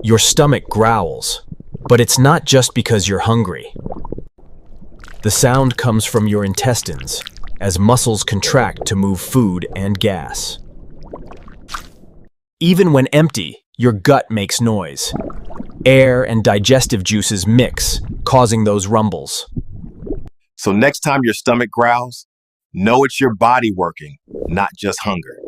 Your stomach growls, but it's not just because you're hungry. The sound comes from your intestines, as muscles contract to move food and gas. Even when empty, your gut makes noise. Air and digestive juices mix, causing those rumbles. So next time your stomach growls, know it's your body working, not just hunger.